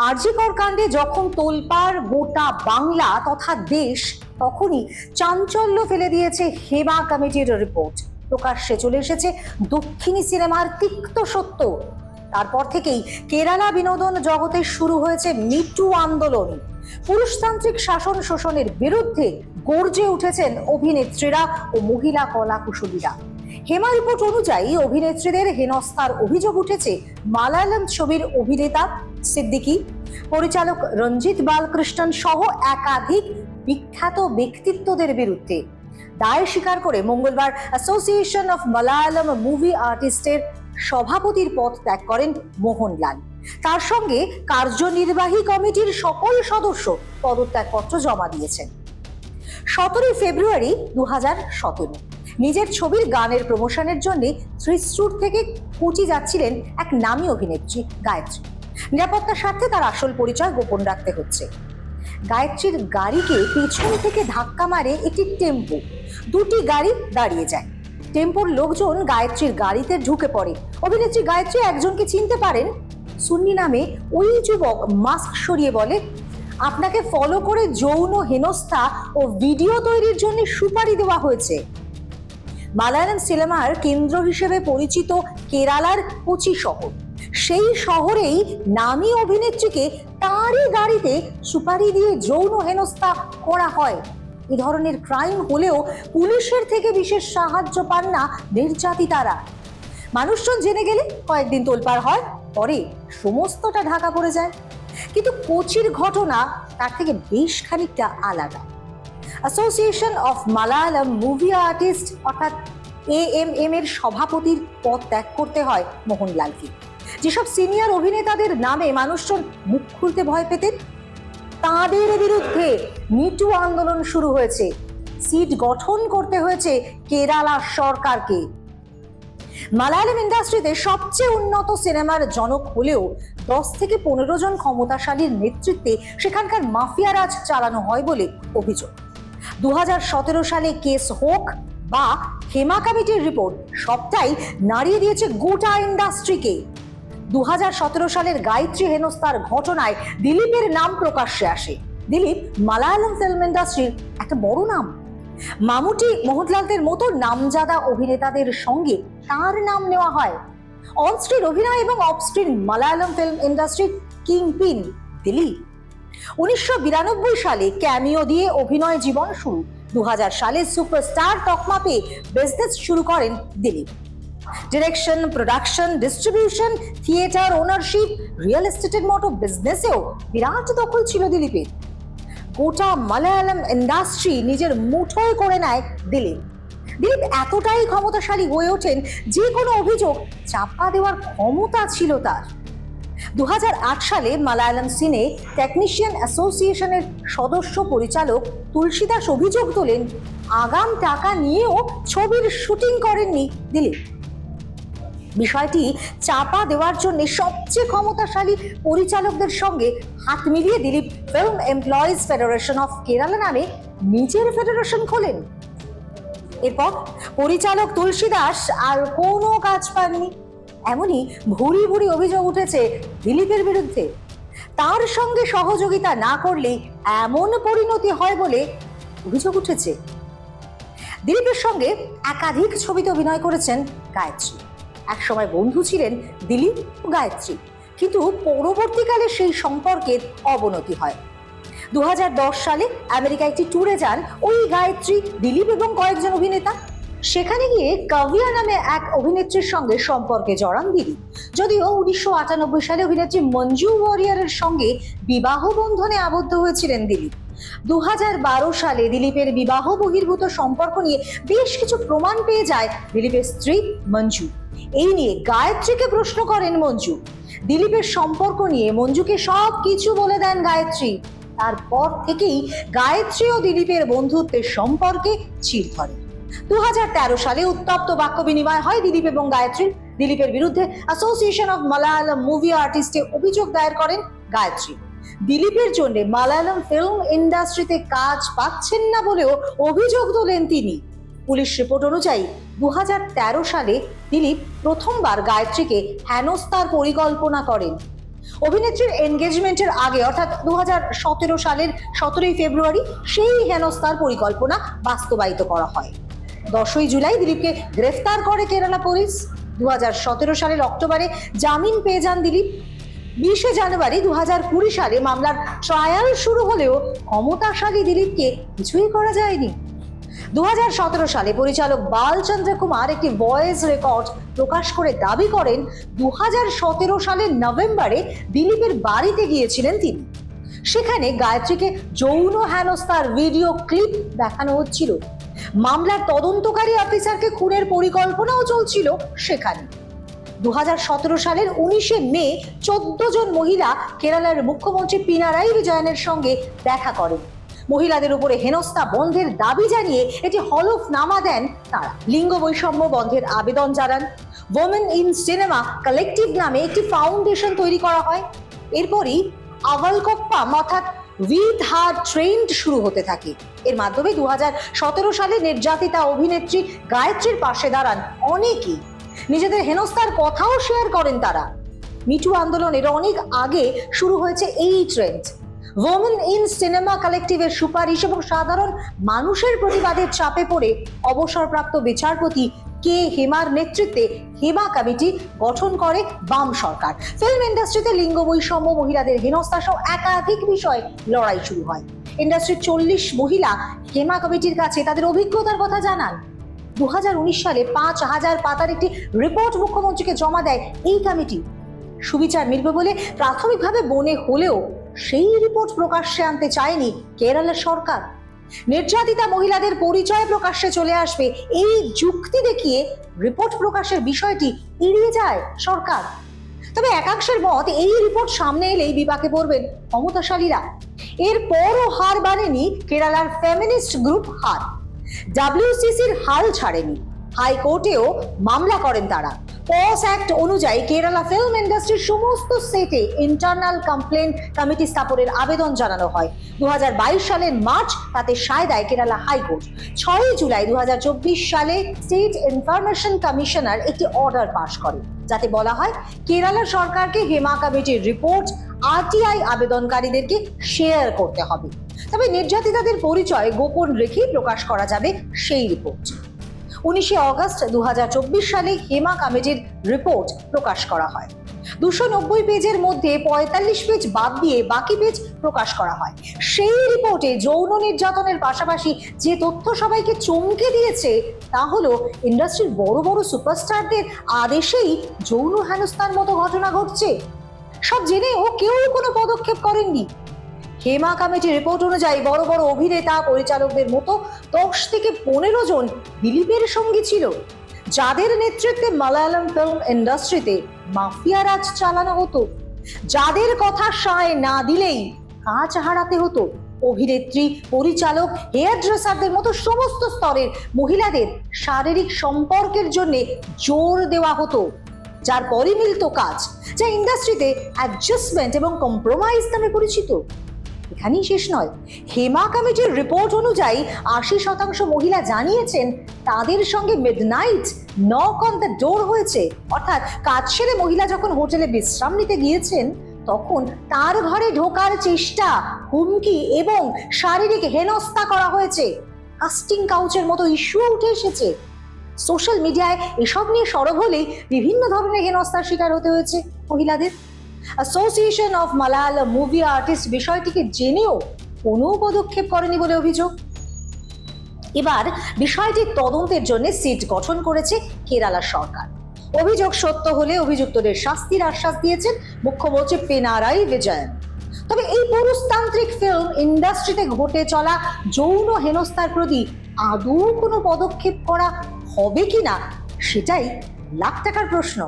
আরজি কর কাণ্ডে যখন তোলপাড় গোটা বাংলা তথা দেশ, তখনই চাঞ্চল্য ফেলে দিয়েছে হেমা কমিটির রিপোর্ট। প্রকাশ্যে চলে এসেছে দক্ষিণী সিনেমার তিক্ত সত্য। তারপর থেকেই কেরালা বিনোদন জগতে শুরু হয়েছে মিটু আন্দোলন। পুরুষতান্ত্রিক শাসন শোষণের বিরুদ্ধে গর্জে উঠেছেন অভিনেত্রীরা ও মহিলা কলাকুশলীরা। হেমা রিপোর্ট অনুযায়ী অভিনেত্রীদের হেনস্থার অভিযোগ উঠেছে মালায়ালাম ছবির অভিনেতা সিদ্দিকী, পরিচালক রঞ্জিত বালকৃষ্ণন সহ একাধিক বিখ্যাত ব্যক্তিত্বদের বিরুদ্ধে। দায় স্বীকার করে মঙ্গলবার অ্যাসোসিয়েশন অফ মালায়ালাম মুভি আর্টিস্টের সভাপতির পদ ত্যাগ করেন মোহনলাল। তার সঙ্গে কার্যনির্বাহী কমিটির সকল সদস্য পদত্যাগপত্র জমা দিয়েছেন। 17 ফেব্রুয়ারি 2017 নিজের ছবির গানের প্রমোশনের জন্য ত্রিস্টুর থেকে কোচি যাচ্ছিলেন এক নামী অভিনেত্রী গায়ত্রী। নিরাপত্তার স্বার্থে তার আসল পরিচয় গোপন রাখতে হচ্ছে। গায়ত্রীর গাড়িকে পেছন থেকে ধাক্কা মারে একটি টেম্পো। দুটি গাড়ি দাঁড়িয়ে যায়। টেম্পোর লোকজন গায়ত্রীর গাড়িতে ঢুকে পড়ে। অভিনেত্রী গায়ত্রী একজনকে চিনতে পারেন। সুন্নি নামে ওই যুবক মাস্ক সরিয়ে বলে, আপনাকে ফলো করে যৌন হেনস্থা ও ভিডিও তৈরির জন্য সুপারি দেওয়া হয়েছে। মালায়ালাম সিনেমার কেন্দ্র হিসেবে পরিচিত কেরালার কোচি শহর, সেই শহরেই নামী অভিনেত্রীকে তারই গাড়িতে সুপারি দিয়ে যৌন হেনস্থা করা হয়। এ ধরনের ক্রাইম হলেও পুলিশের থেকে বিশেষ সাহায্য পান না নির্যাতিতারা। মানুষজন জেনে গেলে কয়েকদিন তোলপাড় হয়, পরে সমস্তটা ঢাকা পড়ে যায়। কিন্তু কোচির ঘটনা তার থেকে বেশ খানিকটা আলাদা। Association of Malayalam movie artist অর্থাৎ AMM এর সভাপতির পদ ত্যাগ করতে হয় মোহনলালকে। যেসব সিনিয়র অভিনেতাদের নামে মানুষজন মুখ খুলতে ভয় পেতেন, তাদের বিরুদ্ধে মিটু আন্দোলন শুরু হয়েছে। সিট গঠন করতে হয়েছে কেরালা সরকারকে। মালায়ালাম ইন্ডাস্ট্রিতে সবচেয়ে উন্নত সিনেমার জনক হলেও 10 থেকে 15 জন ক্ষমতাশালীর নেতৃত্বে সেখানকার মাফিয়া রাজ চালানো হয় বলে অভিযোগ। 2017 সালে কেস হোক বা হেমা কমিটির রিপোর্ট, সবটাই নাড়িয়ে দিয়েছে গোটা ইন্ডাস্ট্রিকে। 2017 সালের গায়ত্রী হেনস্থার ঘটনায় দিলীপের নাম প্রকাশ্যে আসে। দিলীপ মালায়ালাম ফিল্ম ইন্ডাস্ট্রির একটা বড় নাম। মামুটি, মোহনলালদের মতো নামজাদা অভিনেতাদের সঙ্গে তার নাম নেওয়া হয়। অনস্ক্রিন অভিনয় এবং অফস্ক্রিন মালায়ালাম ফিল্ম ইন্ডাস্ট্রির কিংপিন দিলীপ। 1992 সালে ক্যামিও দিয়ে অভিনয় জীবন শুরু। 2000 সালে সুপারস্টার তকমা পেয়ে বিজনেস শুরু করেন Dilip. Direction, production, distribution, theatre ownership, real এস্টেটের মতো বিজনেসেও বিরাট দখল ছিল দিলীপের। গোটা মালায়ালাম ইন্ডাস্ট্রি নিজের মুঠোয় করে নেয় দিলীপ। দিলীপ এতটাই ক্ষমতাশালী হয়ে ওঠেন, যে কোনো অভিযোগ চাপা দেওয়ার ক্ষমতা ছিল তার। 2008 সালে মালায়ালাম সিনে টেকনিশিয়ান অ্যাসোসিয়েশনের সদস্য পরিচালক তুলসী দাস অভিযোগ তোলেন, আগাম টাকা নিয়েও ছবির শুটিং করেননি দিলীপ। বিষয়টি চাপা দেওয়ার জন্য সবচেয়ে ক্ষমতাশালী পরিচালকদের সঙ্গে হাত মিলিয়ে Dilip film employees federation of Kerala নামে নিজের ফেডারেশন খোলেন। এরপর পরিচালক তুলসী দাস আর কোনো কাজ পাননি। এমনই ভুরি ভুরি অভিযোগ উঠেছে দিলীপের বিরুদ্ধে। তার সঙ্গে সহযোগিতা না করলে এমন পরিণতি হয় বলে অভিযোগ উঠেছে। দিলীপের সঙ্গে একাধিক ছবিতে অভিনয় করেছেন গায়ত্রী। একসময় বন্ধু ছিলেন দিলীপ ও গায়ত্রী, কিন্তু পরবর্তীকালে সেই সম্পর্কের অবনতি হয়। 2010 সালে আমেরিকা একটি ট্যুরে যান ওই গায়ত্রী, দিলীপ এবং কয়েকজন অভিনেতা। সেখানে গিয়ে কাভিয়া নামে এক অভিনেত্রীর সঙ্গে সম্পর্কে জড়ান দিলীপ। যদিও 1998 সালে অভিনেত্রী মঞ্জু ওয়ারিয়ারের সঙ্গে বিবাহ বন্ধনে আবদ্ধ হয়েছিলেন দিলীপ। 2012 সালে দিলীপের বিবাহ বহির্ভূত সম্পর্ক নিয়ে বেশ কিছু প্রমাণ পেয়ে যায় দিলীপের স্ত্রী মঞ্জু। এই নিয়ে গায়ত্রীকে প্রশ্ন করেন মঞ্জু। দিলীপের সম্পর্ক নিয়ে মঞ্জুকে সব কিছু বলে দেন গায়ত্রী। তারপর থেকেই গায়ত্রী ও দিলীপের বন্ধুত্বের সম্পর্কে চির ধরে। 2013 সালে উত্তপ্ত বাক্য বিনিময় হয় দিলীপ এবং গায়ত্রীর। দিলীপের বিরুদ্ধে অ্যাসোসিয়েশন অফ মালায়ালাম মুভি আর্টিস্টে অভিযোগ দায়ের করেন গায়ত্রী। দিলীপের জন্য মালায়ালাম ফিল্ম ইন্ডাস্ট্রিতে কাজ পাচ্ছেন না বলেও অভিযোগ তোলেন তিনি। পুলিশ রিপোর্ট অনুযায়ী 2013 সালে দিলীপ প্রথমবার গায়ত্রীকে হেনস্থার পরিকল্পনা করেন। অভিনেত্রীর এনগেজমেন্টের আগে অর্থাৎ 2017 সালের 17ই ফেব্রুয়ারি সেই হেনস্থার পরিকল্পনা বাস্তবায়িত করা হয়। 10ই জুলাই দিলীপকে গ্রেফতার করে কেরালা পুলিশ। 2017 সালের অক্টোবরে জামিন পেয়ে যান দিলীপ। 20শে জানুয়ারি 2020 সালে মামলার ট্রায়াল শুরু হলেও ক্ষমতাশালী দিলীপকে কিছুই করা যায়নি। 2017 সালে পরিচালক বালচন্দ্র কুমার একটি ভয়েস রেকর্ড প্রকাশ করে দাবি করেন 2017 সালের নভেম্বরে দিলীপের বাড়িতে গিয়েছিলেন তিনি। সেখানে গায়ত্রীকে যৌন হেনস্থার ভিডিও ক্লিপ দেখানো হচ্ছিল। মামলার তদন্তকারী অফিসারকে খুনের পরিকল্পনাও চলছিল সেখানে। 2017 সালের 19শে মে 14 জন মহিলা কেরালার মুখ্যমন্ত্রী পিনারাই বিজয়নের সঙ্গে দেখা করেন। মহিলাদের উপরে হেনস্থা বন্ধের দাবি জানিয়ে একটি হলফনামা দেন তারা। লিঙ্গ বৈষম্য বন্ধের আবেদন জানান। ওমেন ইন সিনেমা কালেকটিভ নামে একটি ফাউন্ডেশন তৈরি করা হয়। এরপরই আভালকপ্পা অর্থাৎ উইথ হার ট্রেন্ড শুরু হতে থাকে। এর মাধ্যমে 2017 সালে নির্যাতিতা অভিনেত্রী গায়ত্রীর পাশে দাঁড়ান অনেকেই। নিজেদের হেনস্থার কথাও শেয়ার করেন তারা। মিটু আন্দোলনের অনেক আগে শুরু হয়েছে এই ট্রেন্ড। ওমেন ইন সিনেমা কালেকটিভের সুপারিশ এবং সাধারণ মানুষের প্রতিবাদের চাপে পড়ে অবসরপ্রাপ্ত বিচারপতি কে হেমার নেতৃত্বে হেমা কমিটি গঠন করে বাম সরকার। ফিল্ম ইন্ডাস্ট্রিতে লিঙ্গ বৈষম্য, মহিলাদের হেনস্থা সহ একাধিক বিষয়ে লড়াই শুরু হয়। ইন্ডাস্ট্রির 40 মহিলা হেমা কমিটির কাছে তাদের অভিজ্ঞতার কথা জানান। 2019 সালে 5000 পাতার একটি রিপোর্ট মুখ্যমন্ত্রীকে জমা দেয় এই কমিটি। সুবিচার মিলবে বলে প্রাথমিকভাবে মনে হলেও সেই রিপোর্ট প্রকাশ্যে আনতে চায়নি কেরালা সরকার। নির্যাতিতা মহিলাদের পরিচয় প্রকাশ্যে চলে আসবে এই যুক্তি দেখিয়ে রিপোর্ট প্রকাশের বিষয়টি এড়িয়ে যায় সরকার। তবে একাংশের মত এই রিপোর্ট সামনে এলেই বিপাকে পড়বেন ক্ষমতাশালীরা। এরপরও হার মানেনি কেরালার ফেমিনিস্ট গ্রুপ হার। WCCর হাল ছাড়েনি, হাইকোর্টেও মামলা করেন তারা। পস অ্যাক্ট অনুযায়ী কেরালা ফিল্ম ইন্ডাস্ট্রির সমস্ত সেটে ইন্টারনাল কমপ্লেন কমিটি স্থাপনের আবেদন জানানো হয়। 2022 সালের মার্চ তাতে সায় দেয় কেরালা হাইকোর্ট। 6ই জুলাই 2024 সালে স্টেট ইনফরমেশন কমিশনার একটি অর্ডার পাশ করে, যাতে বলা হয় কেরালা সরকারকে হেমা কমিটির রিপোর্ট RTI আবেদনকারীদেরকে শেয়ার করতে হবে। তবে নির্যাতিতাদের পরিচয় গোপন রেখে প্রকাশ করা যাবে সেই রিপোর্ট। 19শে অগস্ট 2024 সালে হেমা কমিটির রিপোর্ট প্রকাশ করা হয়। 290 পেজের মধ্যে 45 পেজ বাদ দিয়ে বাকি পেজ প্রকাশ করা হয়। সেই রিপোর্টে যৌন নির্যাতনের পাশাপাশি যে তথ্য সবাইকে চমকে দিয়েছে তা হলো ইন্ডাস্ট্রির বড় বড় সুপারস্টারদের আদেশেই যৌন হেনস্থার মতো ঘটনা ঘটছে। সব জেনেও কেউ কোনো পদক্ষেপ করেননি। হেমা কমিটির রিপোর্ট অনুযায়ী বড় বড় অভিনেতা পরিচালকদের মতো 10 থেকে 15 জন দিলীপের সঙ্গী ছিল, যাদের নেতৃত্বে মালায়ালাম ফিল্ম ইন্ডাস্ট্রিতে মাফিয়া রাজ চালানো হতো, যাদের কথা সায় না দিলেই কাজ হারাতে হতো। অভিনেত্রী, পরিচালক, হেয়ার ড্রেসারদের মতো সমস্ত স্তরের মহিলাদের শারীরিক সম্পর্কের জন্য জোর দেওয়া হতো, যার পরই মিলত কাজ, যা ইন্ডাস্ট্রিতে অ্যাডজাস্টমেন্ট এবং কম্প্রোমাইজ নামে পরিচিত। এখানেই শেষ নয়। হেমা কমিটির রিপোর্ট অনুযায়ী 80% মহিলা জানিয়েছেন তাদের সঙ্গে midnight knock on the door হয়েছে। অর্থাৎ কাজ সেরে মহিলা যখন হোটেলে বিশ্রাম নিতে গিয়েছেন তখন তার ঘরে ঢোকার চেষ্টা, হুমকি এবং শারীরিক হেনস্থা করা হয়েছে। কাস্টিং কাউচের মতো ইস্যু উঠে এসেছে। সোশ্যাল মিডিয়ায় এসব নিয়ে সরব হলেই বিভিন্ন ধরনের হেনস্থার শিকার হতে হয়েছে মহিলাদের। Association of Malayalam movie artist বিষয়টিকে জেনেও কোনো পদক্ষেপ করেনি বলে অভিযোগ। এবার বিষয়টির তদন্তের জন্য সিট গঠন করেছে কেরালা সরকার। অভিযোগ সত্য হলে অভিযুক্তদের শাস্তির আশ্বাস দিয়েছেন মুখ্যমন্ত্রী পিনারাই বিজয়ন। তবে এই পুরুষতান্ত্রিক ফিল্ম ইন্ডাস্ট্রিতে ঘটে চলা যৌন হেনস্থার প্রতি আদৌ কোনো পদক্ষেপ করা হবে কিনা সেটাই লাখ টাকার প্রশ্ন।